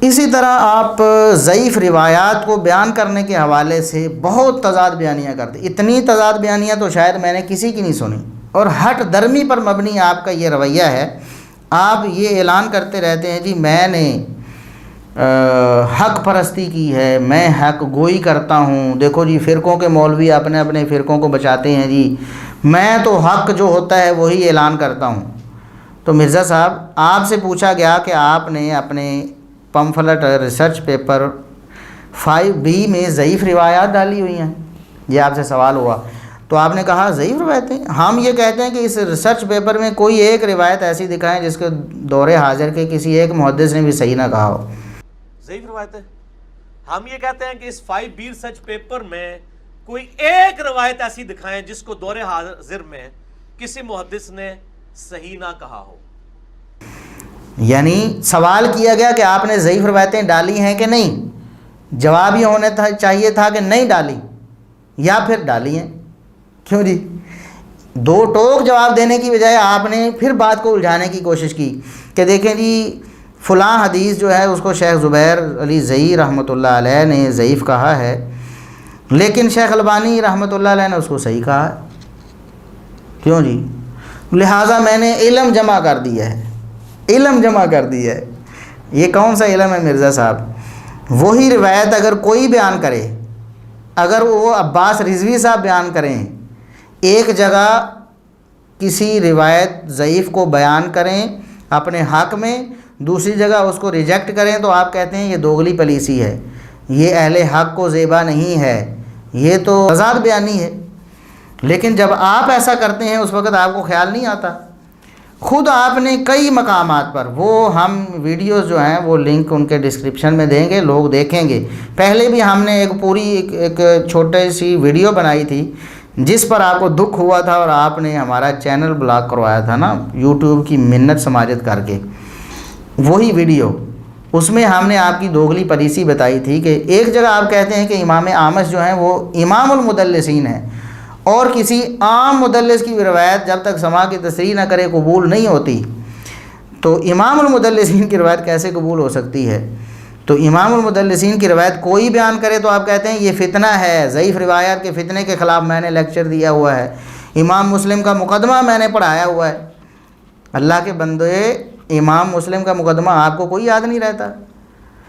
اسی طرح آپ ضعیف روایات کو بیان کرنے کے حوالے سے بہت تضاد بیانیاں کرتے، اتنی تضاد بیانیاں تو شاید میں نے کسی کی نہیں سنی، اور ہٹ درمی پر مبنی آپ کا یہ رویہ ہے۔ آپ یہ اعلان کرتے رہتے ہیں جی میں نے حق پرستی کی ہے، میں حق گوئی کرتا ہوں، دیکھو جی فرقوں کے مولوی اپنے اپنے فرقوں کو بچاتے ہیں جی، میں تو حق جو ہوتا ہے وہی اعلان کرتا ہوں۔ تو مرزا صاحب آپ سے پوچھا گیا کہ آپ نے اپنے پمفلٹ ریسرچ پیپر 5B میں ضعیف روایات ڈالی ہوئی ہیں، یہ آپ سے سوال ہوا، تو آپ نے کہا ضعیف روایتیں؟ ہم یہ کہتے ہیں کہ اس ریسرچ پیپر میں کوئی ایک روایت ایسی دکھائیں جس کے دور حاضر کے کسی ایک محدث نے بھی صحیح نہ کہا ہو۔ ضعیف روایتیں ہم یہ کہتے ہیں کہ اس 5B ریسرچ پیپر میں کوئی ایک روایت ایسی دکھائیں جس کو دور حاضر میں کسی محدث نے صحیح نہ کہا ہو۔ یعنی سوال کیا گیا کہ آپ نے ضعیف روایتیں ڈالی ہیں کہ نہیں، جواب یہ ہونا چاہیے تھا کہ نہیں ڈالی یا پھر ڈالی ہیں۔ کیوں جی؟ دو ٹوک جواب دینے کی بجائے آپ نے پھر بات کو الجھانے کی کوشش کی کہ دیکھیں جی فلاں حدیث جو ہے اس کو شیخ زبیر علی زئی رحمۃ اللہ علیہ نے ضعیف کہا ہے، لیکن شیخ البانی رحمۃ اللہ علیہ نے اس کو صحیح کہا ہے۔ کیوں جی؟ لہٰذا میں نے علم جمع کر دیا ہے، علم جمع کر دیا ہے۔ یہ کون سا علم ہے مرزا صاحب؟ وہی روایت اگر کوئی بیان کرے، اگر وہ عباس رضوی صاحب بیان کریں، ایک جگہ کسی روایت ضعیف کو بیان کریں اپنے حق میں، دوسری جگہ اس کو ریجیکٹ کریں، تو آپ کہتے ہیں یہ دوغلی پلیسی ہے، یہ اہل حق کو زیبا نہیں ہے، یہ تو تضاد بیانی ہے۔ لیکن جب آپ ایسا کرتے ہیں اس وقت آپ کو خیال نہیں آتا۔ خود آپ نے کئی مقامات پر، وہ ہم ویڈیوز جو ہیں وہ لنک ان کے ڈسکرپشن میں دیں گے، لوگ دیکھیں گے۔ پہلے بھی ہم نے ایک پوری ایک چھوٹی سی ویڈیو بنائی تھی جس پر آپ کو دکھ ہوا تھا اور آپ نے ہمارا چینل بلاک کروایا تھا نا، یوٹیوب کی منت سماجت کر کے۔ وہی ویڈیو، اس میں ہم نے آپ کی دوغلی پلیسی بتائی تھی کہ ایک جگہ آپ کہتے ہیں کہ امام اعمش جو ہیں وہ امام المدلسین ہیں، اور کسی عام مدلس کی روایت جب تک سماع کی تصریح نہ کرے قبول نہیں ہوتی، تو امام المدلسین کی روایت کیسے قبول ہو سکتی ہے؟ تو امام المدلسین کی روایت کوئی بیان کرے تو آپ کہتے ہیں یہ فتنہ ہے، ضعیف روایات کے فتنے کے خلاف میں نے لیکچر دیا ہوا ہے، امام مسلم کا مقدمہ میں نے پڑھایا ہوا ہے۔ اللہ کے بندے، امام مسلم کا مقدمہ آپ کو کوئی یاد نہیں رہتا؟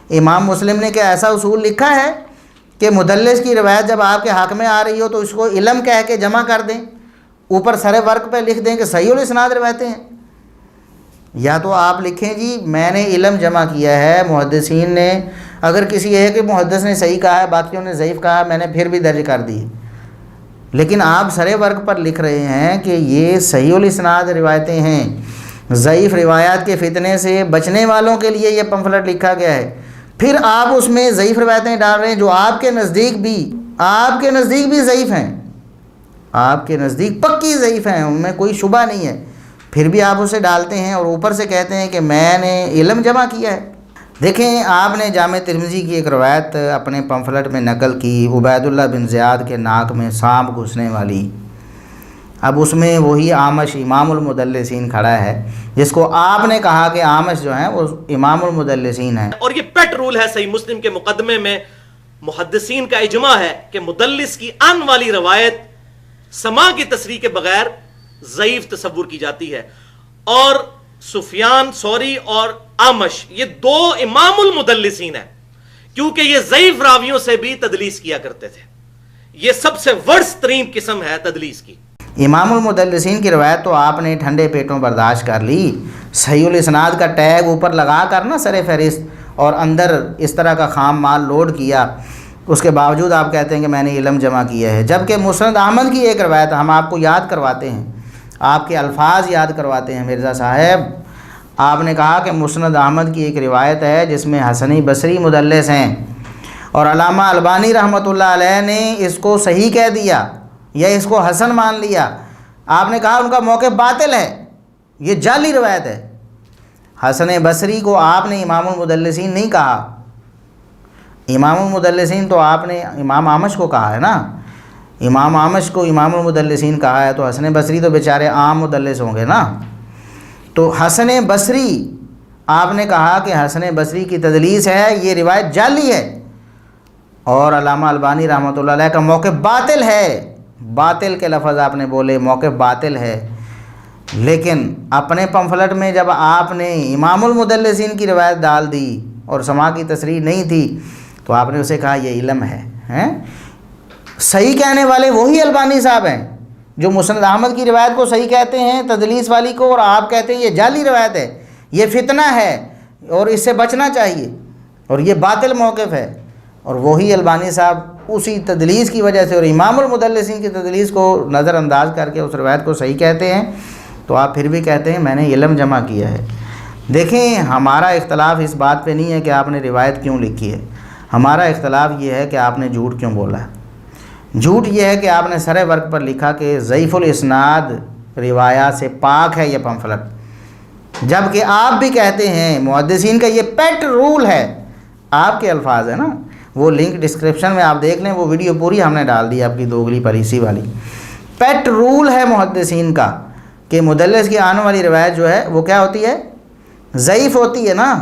امام مسلم نے کیا ایسا اصول لکھا ہے کہ مدلس کی روایت جب آپ کے حق میں آ رہی ہو تو اس کو علم کہہ کے جمع کر دیں، اوپر سر ورق پہ لکھ دیں کہ صحیح الاسناد روایتیں ہیں؟ یا تو آپ لکھیں جی میں نے علم جمع کیا ہے، محدثین نے اگر کسی ایک محدث نے صحیح کہا ہے باقیوں نے ضعیف کہا ہے میں نے پھر بھی درج کر دی، لیکن آپ سر ورق پر لکھ رہے ہیں کہ یہ صحیح الاسناد روایتیں ہیں، ضعیف روایات کے فتنے سے بچنے والوں کے لیے یہ پمفلٹ لکھا گیا ہے، پھر آپ اس میں ضعیف روایتیں ڈال رہے ہیں جو آپ کے نزدیک بھی ضعیف ہیں، آپ کے نزدیک پکی ضعیف ہیں، ان میں کوئی شبہ نہیں ہے، پھر بھی آپ اسے ڈالتے ہیں اور اوپر سے کہتے ہیں کہ میں نے علم جمع کیا ہے۔ دیکھیں آپ نے جامع ترمذی کی ایک روایت اپنے پمفلٹ میں نقل کی، عبید اللہ بن زیاد کے ناک میں سانپ گھسنے والی، اب اس میں وہی اعمش امام المدلسین کھڑا ہے جس کو آپ نے کہا کہ اعمش جو ہیں وہ امام المدلسین ہیں، اور یہ پیٹ رول ہے صحیح مسلم کے مقدمے میں، محدثین کا اجماع ہے کہ مدلس کی ان والی روایت سماع کی تصریح کے بغیر ضعیف تصور کی جاتی ہے، اور سفیان ثوری اور اعمش یہ دو امام المدلسین ہیں، کیونکہ یہ ضعیف راویوں سے بھی تدلیس کیا کرتے تھے، یہ سب سے ورسٹ ترین قسم ہے تدلیس کی۔ امام المدلسین کی روایت تو آپ نے ٹھنڈے پیٹوں برداشت کر لی، صحیح الاسناد کا ٹیگ اوپر لگا کر نا سر فہرست، اور اندر اس طرح کا خام مال لوڈ کیا، اس کے باوجود آپ کہتے ہیں کہ میں نے علم جمع کیا ہے، جبکہ مسند احمد کی ایک روایت ہم آپ کو یاد کرواتے ہیں، آپ کے الفاظ یاد کرواتے ہیں مرزا صاحب۔ آپ نے کہا کہ مسند احمد کی ایک روایت ہے جس میں حسن بصری مدلس ہیں، اور علامہ البانی رحمۃ اللہ علیہ نے اس کو صحیح کہہ دیا یا اس کو حسن مان لیا، آپ نے کہا ان کا موقف باطل ہے، یہ جعلی روایت ہے۔ حسن بصری کو آپ نے امام المدلسین نہیں کہا، امام المدلسین تو آپ نے امام اعمش کو کہا ہے نا، امام اعمش کو امام المدلسین کہا ہے، تو حسن بصری تو بیچارے عام مدلس ہوں گے نا۔ تو حسن بصری آپ نے کہا کہ حسن بصری کی تدلیس ہے، یہ روایت جعلی ہے، اور علامہ البانی رحمۃ اللہ علیہ کا موقف باطل ہے، باطل کے لفظ آپ نے بولے، موقف باطل ہے۔ لیکن اپنے پمفلٹ میں جب آپ نے امام المدلسین کی روایت ڈال دی اور سماع کی تصریح نہیں تھی تو آپ نے اسے کہا یہ علم ہے، ہیں؟ صحیح کہنے والے وہی البانی صاحب ہیں جو مسند احمد کی روایت کو صحیح کہتے ہیں تدلیس والی کو، اور آپ کہتے ہیں یہ جعلی روایت ہے، یہ فتنہ ہے اور اس سے بچنا چاہیے اور یہ باطل موقف ہے۔ اور وہی البانی صاحب اسی تدلیس کی وجہ سے اور امام المدلسین کی تدلیس کو نظر انداز کر کے اس روایت کو صحیح کہتے ہیں، تو آپ پھر بھی کہتے ہیں میں نے علم جمع کیا ہے۔ دیکھیں، ہمارا اختلاف اس بات پہ نہیں ہے کہ آپ نے روایت کیوں لکھی ہے، ہمارا اختلاف یہ ہے کہ آپ نے جھوٹ کیوں بولا ہے۔ جھوٹ یہ ہے کہ آپ نے سرِ ورق پر لکھا کہ ضعیف الاسناد روایات سے پاک ہے یہ پمفلٹ، جبکہ آپ بھی کہتے ہیں محدثین کا یہ پیٹ رول ہے، آپ کے الفاظ ہیں نا، وہ لنک ڈسکرپشن میں آپ دیکھ لیں، وہ ویڈیو پوری ہم نے ڈال دی آپ کی دوگلی پریسی والی۔ پیٹ رول ہے محدثین کا کہ مدلس کی آنے والی روایت جو ہے وہ کیا ہوتی ہے؟ ضعیف ہوتی ہے نا۔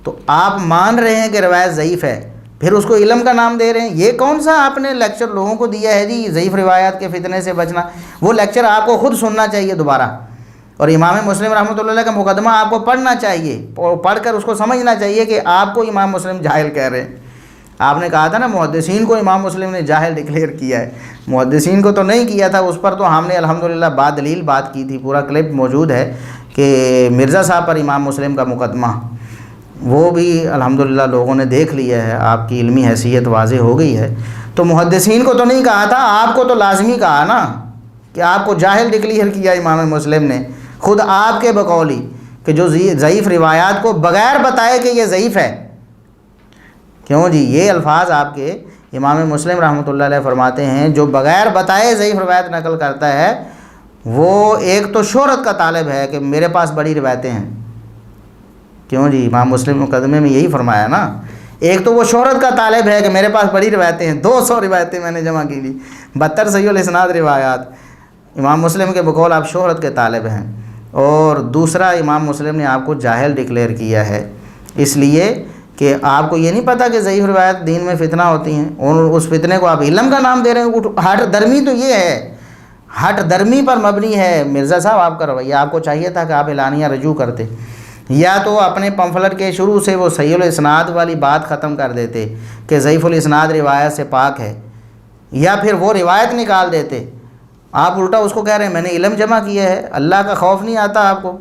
تو آپ مان رہے ہیں کہ روایت ضعیف ہے، پھر اس کو علم کا نام دے رہے ہیں۔ یہ کون سا آپ نے لیکچر لوگوں کو دیا ہے جی ضعیف روایات کے فتنے سے بچنا؟ وہ لیکچر آپ کو خود سننا چاہیے دوبارہ، اور امام مسلم رحمۃ اللہ علیہ کا مقدمہ آپ کو پڑھنا چاہیے، اور پڑھ کر اس کو سمجھنا چاہیے کہ آپ کو امام مسلم جاہل کہہ رہے ہیں۔ آپ نے کہا تھا نا محدثین کو امام مسلم نے جاہل ڈکلیئر کیا ہے، محدثین کو تو نہیں کیا تھا، اس پر تو ہم نے الحمدللہ دلیل بات کی تھی، پورا کلپ موجود ہے کہ مرزا صاحب پر امام مسلم کا مقدمہ، وہ بھی الحمدللہ لوگوں نے دیکھ لیا ہے، آپ کی علمی حیثیت واضح ہو گئی ہے۔ تو محدثین کو تو نہیں کہا تھا، آپ کو تو لازمی کہا نا کہ آپ کو جاہل ڈکلیئر کیا امام مسلم نے، خود آپ کے بقولی کہ جو ضعیف روایات کو بغیر بتائے کہ یہ ضعیف ہے۔ کیوں جی؟ یہ الفاظ آپ کے امام مسلم رحمۃ اللہ علیہ فرماتے ہیں جو بغیر بتائے ضعیف روایت نقل کرتا ہے وہ ایک تو شہرت کا طالب ہے کہ میرے پاس بڑی روایتیں ہیں۔ کیوں جی؟ امام مسلم مقدمے میں یہی فرمایا نا، ایک تو وہ شہرت کا طالب ہے کہ میرے پاس بڑی روایتیں ہیں، 200 روایتیں میں نے جمع کی لی، 72 صحیح الاسناد روایات۔ امام مسلم کے بقول آپ شہرت کے طالب ہیں، اور دوسرا امام مسلم نے آپ کو جاہل ڈکلیئر کیا ہے، اس لیے کہ آپ کو یہ نہیں پتہ کہ ضعیف روایت دین میں فتنہ ہوتی ہیں، اور اس فتنے کو آپ علم کا نام دے رہے ہیں۔ ہٹ درمی تو یہ ہے، ہٹ درمی پر مبنی ہے مرزا صاحب آپ کا رویہ۔ آپ کو چاہیے تھا کہ آپ اعلانیہ رجوع کرتے، یا تو اپنے پمفلٹ کے شروع سے وہ صحیح الاسناد والی بات ختم کر دیتے کہ ضعیف الاسناد روایت سے پاک ہے، یا پھر وہ روایت نکال دیتے۔ آپ الٹا اس کو کہہ رہے ہیں میں نے علم جمع کیا ہے، اللہ کا خوف نہیں آتا آپ کو؟